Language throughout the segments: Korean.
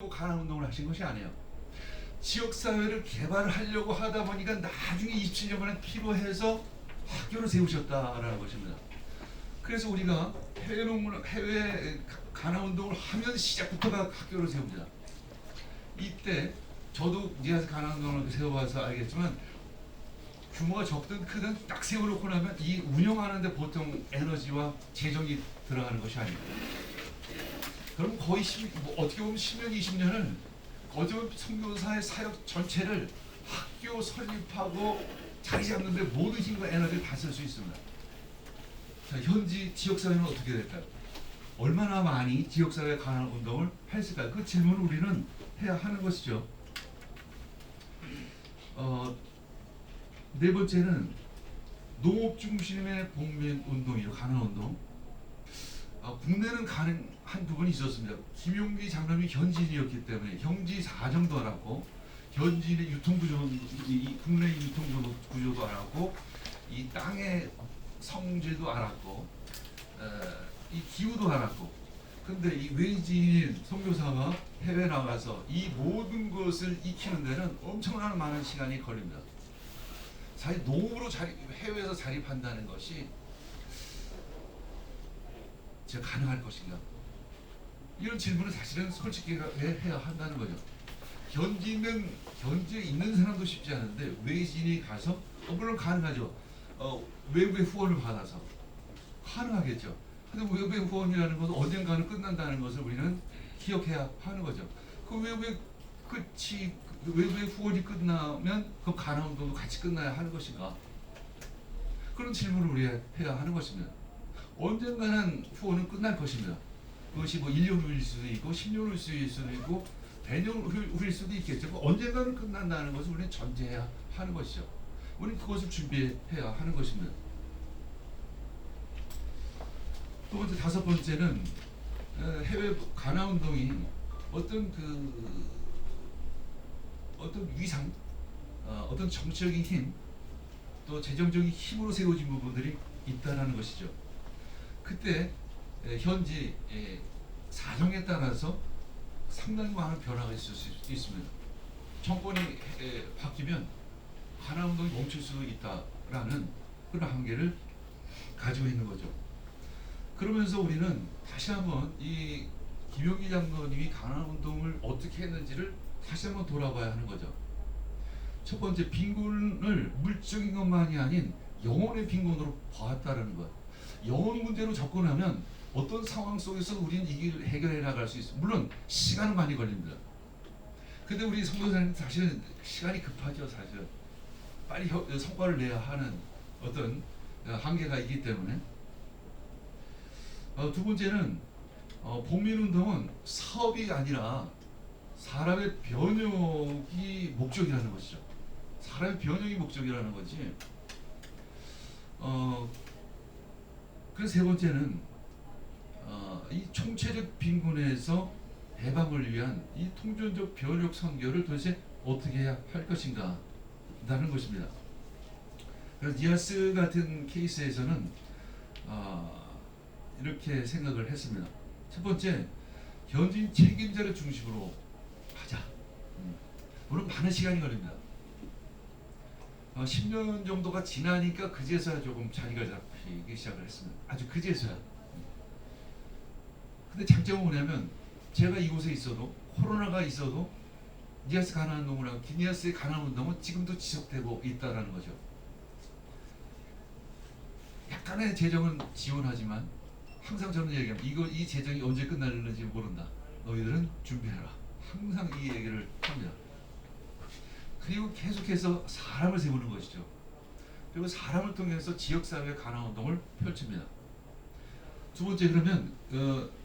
하려고 가나운동을 하신 것이 아니에요. 지역사회를 개발하려고 하다 보니까 나중에 27년 만에 필요해서 학교를 세우셨다라는 것입니다. 그래서 우리가 해외 가나운동을 하면 시작부터가 학교를 세웁니다. 이때 저도 니아스 가나운동을 세워봐서 알겠지만 규모가 적든 크든 딱 세워놓고 나면 이 운영하는데 보통 에너지와 재정이 들어가는 것이 아닙니다. 그럼 거의 어떻게 보면 10년, 20년을 거저 선교사의 사역 전체를 학교 설립하고 자리 잡는데 모든 힘과 에너지를 다 쓸 수 있습니다. 자, 현지 지역사회는 어떻게 될까요? 얼마나 많이 지역사회 가난 운동을 했을까요? 그 질문을 우리는 해야 하는 것이죠. 네 번째는 농업 중심의 복면 운동이요, 가난 운동. 국내는 가능한 부분이 있었습니다. 김용기 장로님이 현지인이었기 때문에 현지 사정도 알았고, 현지인의 유통구조, 국내 유통구조도 알았고, 이 땅의 성질도 알았고, 이 기후도 알았고. 근데 이 외지인 선교사가 해외 나가서 이 모든 것을 익히는 데는 엄청나게 많은 시간이 걸립니다. 사실 농업으로 해외에서 자립한다는 것이 제가 가능할 것인가? 이런 질문을 사실은 솔직히 해야 한다는 거죠. 현지에 있는 사람도 쉽지 않은데 외지인이 가서 물론 가능하죠. 외부의 후원을 받아서 가능하겠죠. 근데 외부의 후원이라는 것은 언젠가는 끝난다는 것을 우리는 기억해야 하는 거죠. 그 외부의 후원이 끝나면 그 가나운동도 같이 끝나야 하는 것인가? 그런 질문을 우리가 해야 하는 것입니다. 언젠가는 후원은 끝날 것입니다. 그것이 뭐 1년 후일 수도 있고 10년 후일 수도 있고 100년 후일 수도 있겠죠. 언젠가는 끝난다는 것을 우리는 전제해야 하는 것이죠. 우리는 그것을 준비해야 하는 것입니다. 또 번째, 다섯 번째는 해외 가나운동이 어떤 위상, 어떤 정치적인 힘, 또 재정적인 힘으로 세워진 부분들이 있다라는 것이죠. 그때 현지 사정에 따라서 상당히 많은 변화가 있을 수 있습니다. 정권이 바뀌면 가나운동이 멈출 수도 있다라는 그런 한계를 가지고 있는 거죠. 그러면서 우리는 다시 한번 이 김용기 장로님이 가나운동을 어떻게 했는지를 다시 한번 돌아봐야 하는 거죠. 첫 번째, 빈곤을 물적인 것만이 아닌 영혼의 빈곤으로 보았다는 것. 영혼 문제로 접근하면 어떤 상황 속에서 우리는 이걸 해결해 나갈 수 있어요. 물론 시간은 많이 걸립니다. 근데 우리 선교사님 사실은 시간이 급하죠. 사실 빨리 성과를 내야 하는 어떤 한계가 있기 때문에. 두 번째는 복민운동은 사업이 아니라 사람의 변혁이 목적이라는 것이죠. 사람의 변혁이 목적이라는 거지. 그래서 세 번째는 이 총체적 빈곤에서 해방을 위한 이 통전적 변혁 선교를 도대체 어떻게 해야 할 것인가 라는 것입니다. 그래서 니아스 같은 케이스에서는 이렇게 생각을 했습니다. 첫 번째, 현지인 책임자를 중심으로 하자. 물론 많은 시간이 걸립니다. 10년 정도가 지나니까 그제서야 조금 자리가 잡히기 시작을 했습니다. 아주 그제서야. 근데 장점은 뭐냐면 제가 이곳에 있어도 코로나가 있어도 니아스 가나운동이랑 니아스의 가나운동은 지금도 지속되고 있다라는 거죠. 약간의 재정은 지원하지만 항상 저는 얘기합니다. 이 재정이 언제 끝날는지 모른다. 너희들은 준비해라. 항상 이 얘기를 합니다. 그리고 계속해서 사람을 세우는 것이죠. 그리고 사람을 통해서 지역사회 가나운동을 펼칩니다. 두 번째, 그러면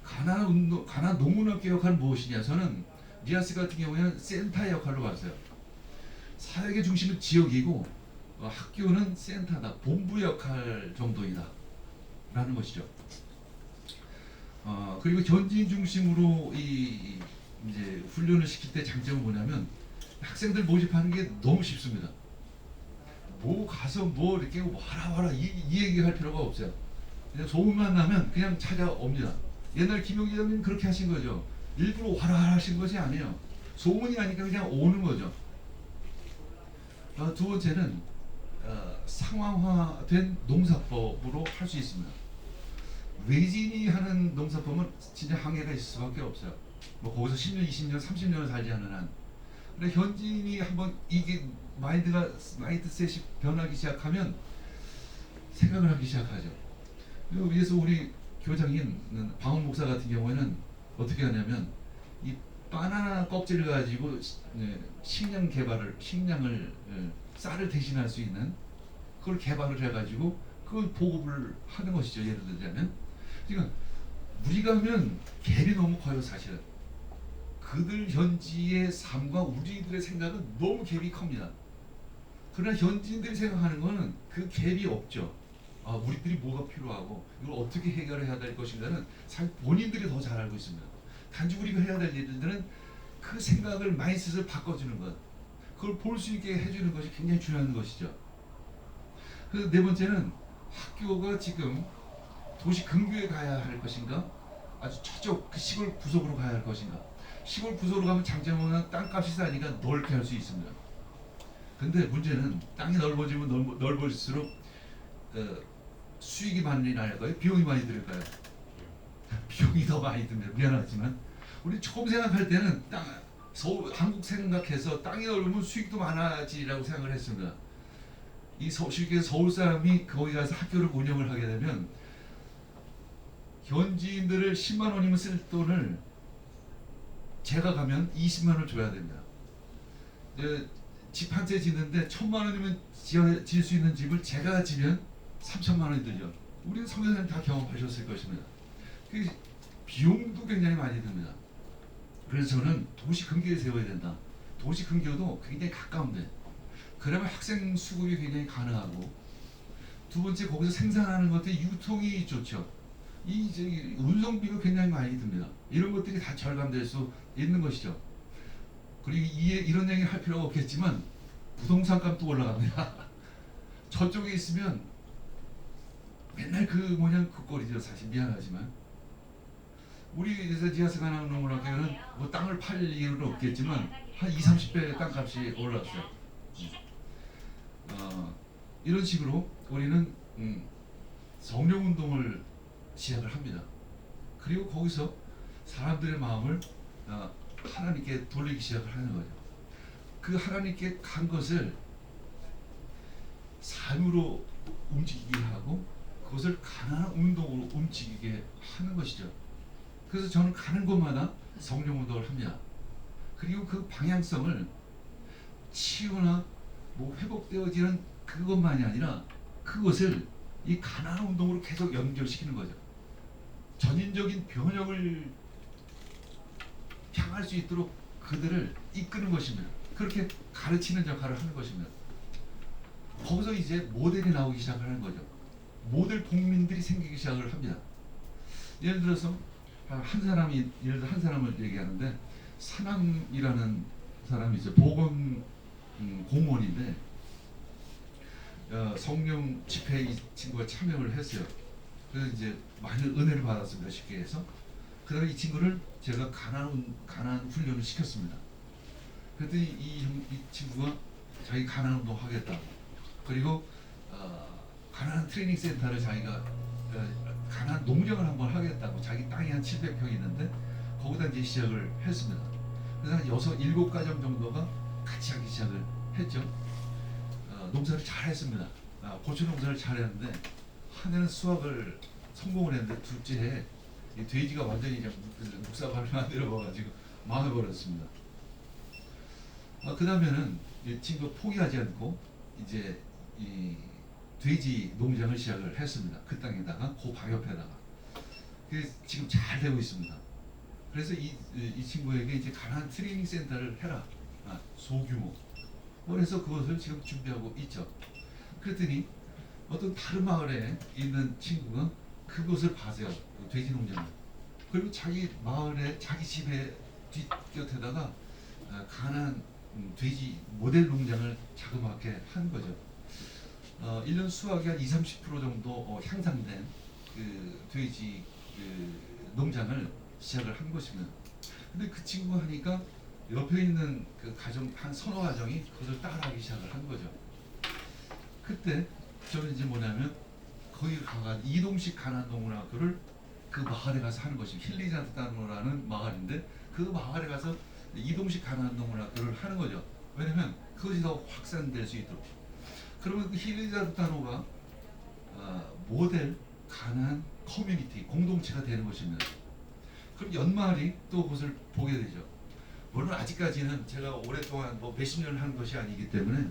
가나 농문학교 역할은 무엇이냐? 저는 니아스 같은 경우에는 센터의 역할로 봤어요. 사역의 중심은 지역이고 학교는 센터다, 본부 역할 정도이다 라는 것이죠. 그리고 현지인 중심으로 이제 훈련을 시킬 때 장점은 뭐냐면 학생들 모집하는 게 너무 쉽습니다. 뭐 가서 뭐 이렇게 와라 이 얘기할 필요가 없어요. 그냥 소문만 나면 그냥 찾아옵니다. 옛날 김용기 장님 그렇게 하신 거죠. 일부러 와라 하신 것이 아니에요. 소문이 나니까 그냥 오는 거죠. 두 번째는 상황화된 농사법으로 할 수 있습니다. 외지인이 하는 농사법은 진짜 한계가 있을 수밖에 없어요. 뭐 거기서 10년, 20년, 30년을 살지 않는 한. 근데 현지인이 한번 이게 마인드셋이 변하기 시작하면 생각을 하기 시작하죠. 그래서 우리 교장인 방훈 목사 같은 경우에는 어떻게 하냐면 이 바나나 껍질을 가지고 식량을 쌀을 대신할 수 있는 그걸 개발을 해가지고 그걸 보급을 하는 것이죠. 예를 들자면 그러니까 우리가 하면 갭이 너무 커요. 사실은 그들 현지의 삶과 우리들의 생각은 너무 갭이 큽니다. 그러나 현지인들이 생각하는 것은 그 갭이 없죠. 우리들이 뭐가 필요하고 이걸 어떻게 해결해야 될 것인가는 사실 본인들이 더 잘 알고 있습니다. 단지 우리가 해야 될 일들은 그 생각을 마인드셋을 바꿔주는 것, 그걸 볼 수 있게 해주는 것이 굉장히 중요한 것이죠. 그래서 네 번째는 학교가 지금 도시 근교에 가야 할 것인가, 아주 저쪽 그 시골 구석으로 가야 할 것인가. 시골 구석으로 가면 장점은 땅값이 싸니까 넓게 할 수 있습니다. 근데 문제는 땅이 넓어지면 넓어질수록 수익이 많이 날까요? 비용이 많이 들을까요? 비용이 더 많이 듭니다. 미안하지만 우리 처음 생각할 때는 한국 생각해서 땅이 넓으면 수익도 많아지라고 생각을 했습니다. 쉽게 서울 사람이 거기 가서 학교를 운영을 하게 되면 현지인들을 10만 원이면 쓸 돈을 제가 가면 20만 원을 줘야 됩니다. 집 한 채 짓는데 1,000만 원이면 지을 수 있는 집을 제가 지면 3천만 원이 들죠. 우리 성교사님 다 경험하셨을 것입니다. 그 비용도 굉장히 많이 듭니다. 그래서 저는 도시 근교에 세워야 된다. 도시 근교도 굉장히 가까운데 그러면 학생 수급이 굉장히 가능하고, 두 번째 거기서 생산하는 것들이 유통이 좋죠. 운송비가 굉장히 많이 듭니다. 이런 것들이 다 절감될 수 있는 것이죠. 그리고 이런 얘기 할 필요가 없겠지만 부동산 값도 올라갑니다. 저쪽에 있으면 맨날 그 꼴이죠. 사실 미안하지만 우리 지하스 가나농업학교는 뭐 땅을 팔 이유는 없겠지만 한 20-30배 땅값이 올랐어요. 이런 식으로 우리는 성령운동을 시작을 합니다. 그리고 거기서 사람들의 마음을 하나님께 돌리기 시작을 하는 거죠. 그 하나님께 간 것을 삶으로 움직이게 하고 그것을 가난한 운동으로 움직이게 하는 것이죠. 그래서 저는 가는 곳마다 성령운동을 합니다. 그리고 그 방향성을 치유나 회복되어지는 그것만이 아니라 그것을 이 가난한 운동으로 계속 연결시키는 거죠. 전인적인 변혁을 향할 수 있도록 그들을 이끄는 것입니다. 그렇게 가르치는 역할을 하는 것입니다. 거기서 이제 모델이 나오기 시작하는 거죠. 모델 국민들이 생기기 시작을 합니다. 예를 들어서 한 사람을 얘기하는데, 사남이라는 사람이 이제 보건 공무원인데 성령 집회에 이 친구가 참여를 했어요. 그래서 이제 많은 은혜를 받았습니다. 쉽게 해서. 그다음에 이 친구를 제가 가난 훈련을 시켰습니다. 그랬더니 이 친구가 자기 가난 운동 하겠다고, 그리고 가난 트레이닝 센터를 자기가 가난 농장을 한번 하겠다고, 자기 땅이 한 700평 있는데 거기다 이제 시작을 했습니다. 그래서 한 6-7가정 정도가 같이 하기 시작을 했죠. 농사를 잘 했습니다. 고추 농사를 잘 했는데 한 해는 수확을 성공을 했는데 둘째 해에 이 돼지가 완전히 그냥 묵사발을 만들어가지고 망해버렸습니다. 그 다음에는 이 친구가 포기하지 않고 이제 이 돼지 농장을 시작을 했습니다. 그 땅에다가 그 방옆에다가. 그래서 지금 잘 되고 있습니다. 그래서 이 친구에게 이제 가난 트레이닝 센터를 해라. 소규모. 그래서 그것을 지금 준비하고 있죠. 그랬더니 어떤 다른 마을에 있는 친구가 그것을 봐세요. 돼지 농장을. 그리고 자기 마을에 자기 집에 뒷곁에다가 가난 돼지 모델 농장을 자그맣게 한 거죠. 1년 수확이 한 20-30% 정도 향상된 그 돼지 농장을 시작을 한 것입니다. 근데 그 친구가 하니까 옆에 있는 그 가정 한 서너 가정이 그것을 따라하기 시작을 한 거죠. 그때 저는 이제 뭐냐면 거기 가가 이동식 가난동문학교를 그 마을에 가서 하는 것입니다. 힐리자르타노라는 마을인데 그 마을에 가서 이동식 가난동문학교를 하는 거죠. 왜냐면 그것이 더 확산될 수 있도록. 그러면 그 힐리자르타노가 모델 가난 커뮤니티 공동체가 되는 것입니다. 그럼 연말이 또 그것을 보게 되죠. 물론 아직까지는 제가 오랫동안 뭐 몇십 년을 한 것이 아니기 때문에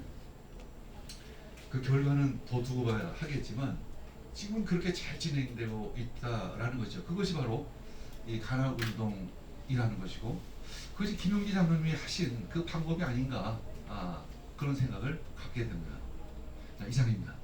그 결과는 더 두고 봐야 하겠지만 지금 그렇게 잘 진행되고 있다라는 거죠. 그것이 바로 이 가난 운동이라는 것이고 그것이 김용기 장로님이 하신 그 방법이 아닌가 그런 생각을 갖게 됩니다. 자, 이상입니다.